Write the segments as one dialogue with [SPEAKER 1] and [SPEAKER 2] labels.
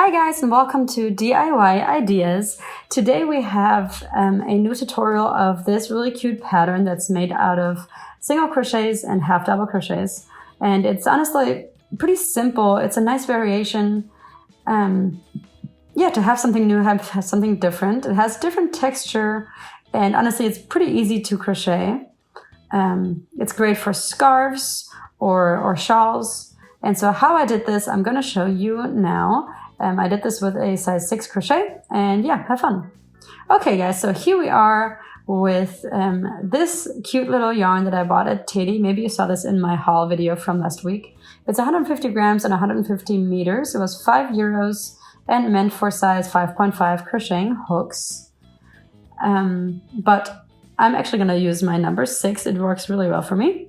[SPEAKER 1] Hi guys and welcome to DIY Ideas. Today we have a new tutorial of this really cute pattern that's made out of single crochets and half double crochets. And it's honestly pretty simple. It's a nice variation. To have something new, have something different. It has different texture and honestly it's pretty easy to crochet. It's great for scarves or shawls. And so how I did this, I'm going to show you now. I did this with a size 6 crochet and yeah, have fun. Okay guys, so here we are with this cute little yarn that I bought at Teddy. Maybe you saw this in my haul video from last week. It's 150 grams and 150 meters. It was €5 and meant for size 5.5 crocheting hooks. But I'm actually going to use my number 6. It works really well for me.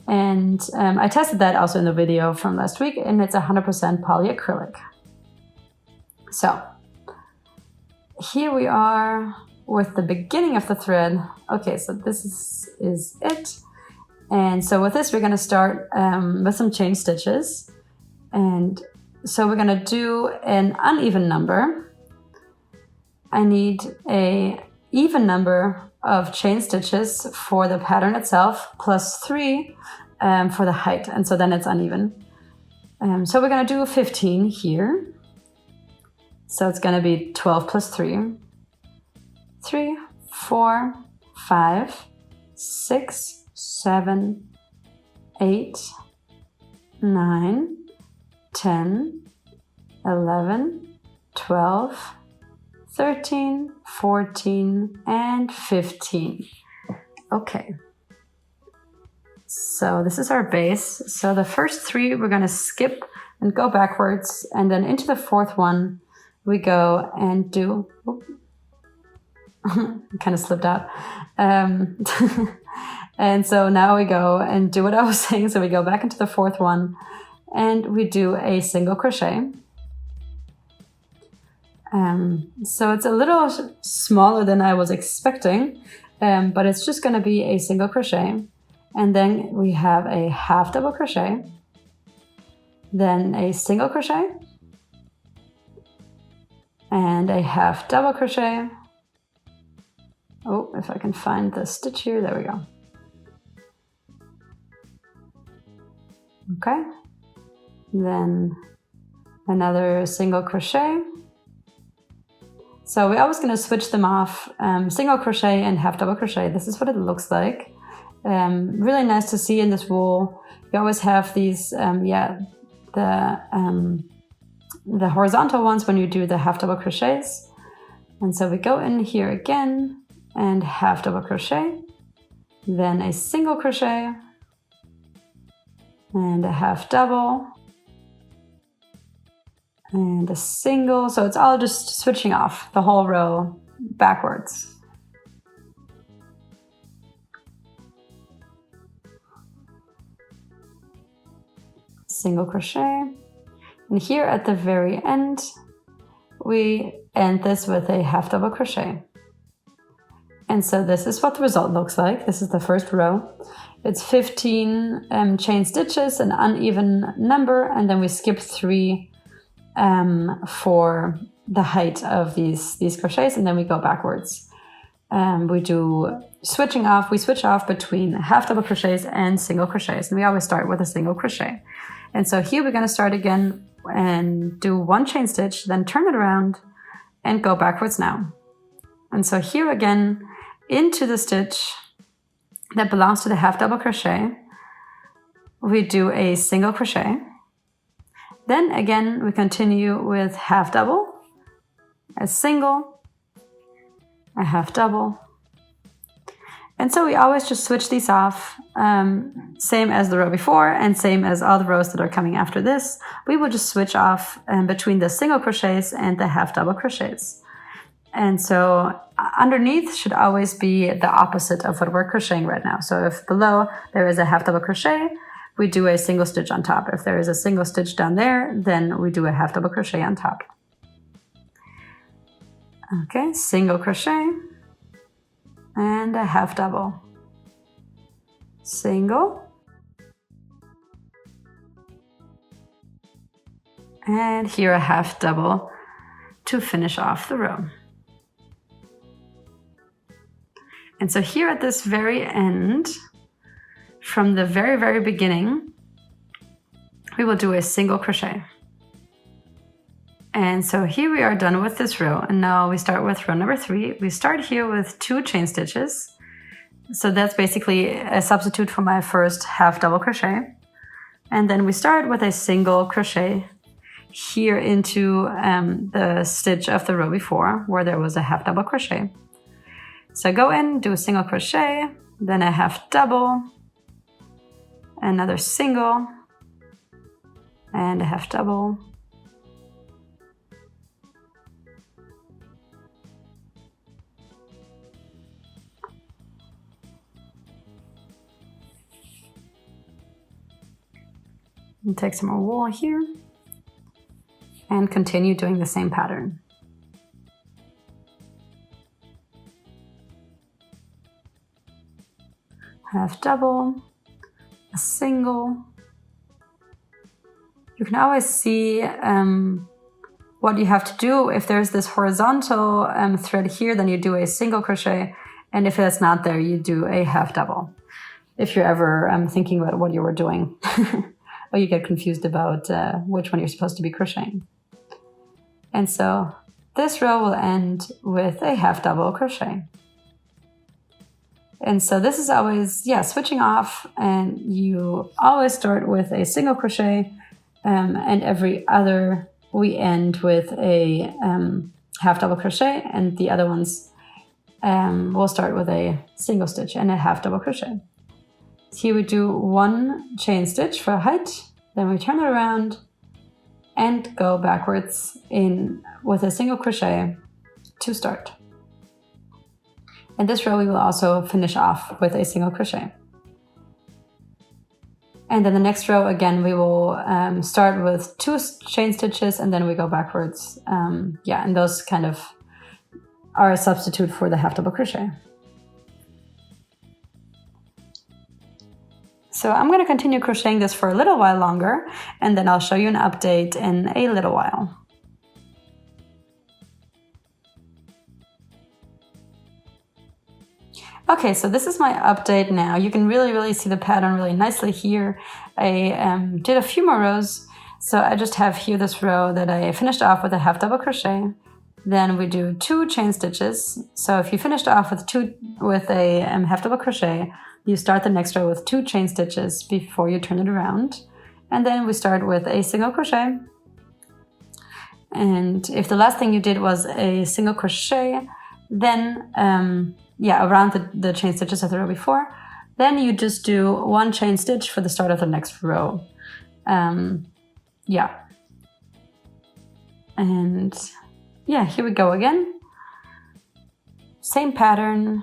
[SPEAKER 1] And I tested that also in the video from last week and it's 100% polyacrylic. So here we are with the beginning of the thread. Okay, so this is it. And so with this, we're going to start with some chain stitches. And so we're going to do an uneven number. I need an even number of chain stitches for the pattern itself, plus 3 for the height. And so then it's uneven. So we're going to do 15 here. So it's going to be 12 plus 3, 3, 4, 5, 6, 7, 8, 9, 10, 11, 12, 13, 14, and 15. Okay. So this is our base. So the first 3 we're going to skip and go backwards, and then into the 4th one we go and do, kind of slipped out. And so now we go and do what I was saying. So we go back into the 4th one and we do a single crochet. So it's a little smaller than I was expecting, but it's just going to be a single crochet. And then we have a half double crochet, then a single crochet, and a half double crochet. Oh, if I can find the stitch here, there we go. Okay, then another single crochet. So we're always going to switch them off, single crochet and half double crochet. This is what it looks like. Really nice to see in this wool. You always have these, the horizontal ones when you do the half double crochets. And so we go in here again and half double crochet, then a single crochet and a half double and a single. So it's all just switching off the whole row backwards. Single crochet. And here at the very end, we end this with a half double crochet. And so this is what the result looks like. This is the first row. It's 15 chain stitches, an uneven number, and then we skip 3 for the height of these crochets, and then we go backwards. We do switching off. We switch off between half double crochets and single crochets, and we always start with a single crochet. And so here we're going to start again and do 1 chain stitch, then turn it around and go backwards now. And so here again, into the stitch that belongs to the half double crochet, we do a single crochet. Then again, we continue with half double, a single, a half double. And so we always just switch these off, same as the row before and same as all the rows that are coming after this. We will just switch off between the single crochets and the half double crochets. And so underneath should always be the opposite of what we're crocheting right now. So if below there is a half double crochet, we do a single stitch on top. If there is a single stitch down there, then we do a half double crochet on top. Okay, single crochet and a half double, single, And here a half double to finish off the row. And so here at this very end, from the very, very beginning, we will do a single crochet. And so here we are done with this row. And now we start with row number 3. We start here with 2 chain stitches. So that's basically a substitute for my first half double crochet. And then we start with a single crochet here into the stitch of the row before, where there was a half double crochet. So I go in, do a single crochet, then a half double, another single, and a half double. And take some more wool here and continue doing the same pattern. Half double, a single. You can always see what you have to do. If there's this horizontal thread here, then you do a single crochet. And if that's not there, you do a half double. If you're ever thinking about what you were doing. Or you get confused about which one you're supposed to be crocheting. And so this row will end with a half double crochet. And so this is always, switching off, and you always start with a single crochet, and every other we end with a half double crochet, and the other ones will start with a single stitch and a half double crochet. Here we do 1 chain stitch for height, then we turn it around and go backwards in with a single crochet to start. And this row we will also finish off with a single crochet. And then the next row, again, we will start with 2 chain stitches and then we go backwards. And those kind of are a substitute for the half double crochet. So I'm going to continue crocheting this for a little while longer, and then I'll show you an update in a little while. Okay, so this is my update now. You can really see the pattern really nicely here. I did a few more rows. So I just have here this row that I finished off with a half double crochet. Then we do 2 chain stitches. So if you finished off with a half double crochet, you start the next row with 2 chain stitches before you turn it around. And then we start with a single crochet. And if the last thing you did was a single crochet, then, around the chain stitches of the row before, then you just do 1 chain stitch for the start of the next row. And here we go again. Same pattern.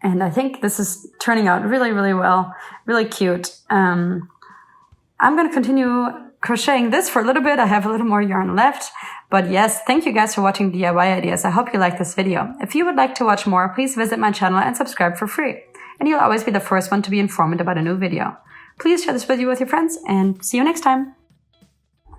[SPEAKER 1] And I think this is turning out really well, really cute. I'm going to continue crocheting this for a little bit. I have a little more yarn left. But yes, thank you guys for watching DIY ideas. I hope you liked this video. If you would like to watch more, please visit my channel and subscribe for free. And you'll always be the first one to be informed about a new video. Please share this video with your friends and see you next time.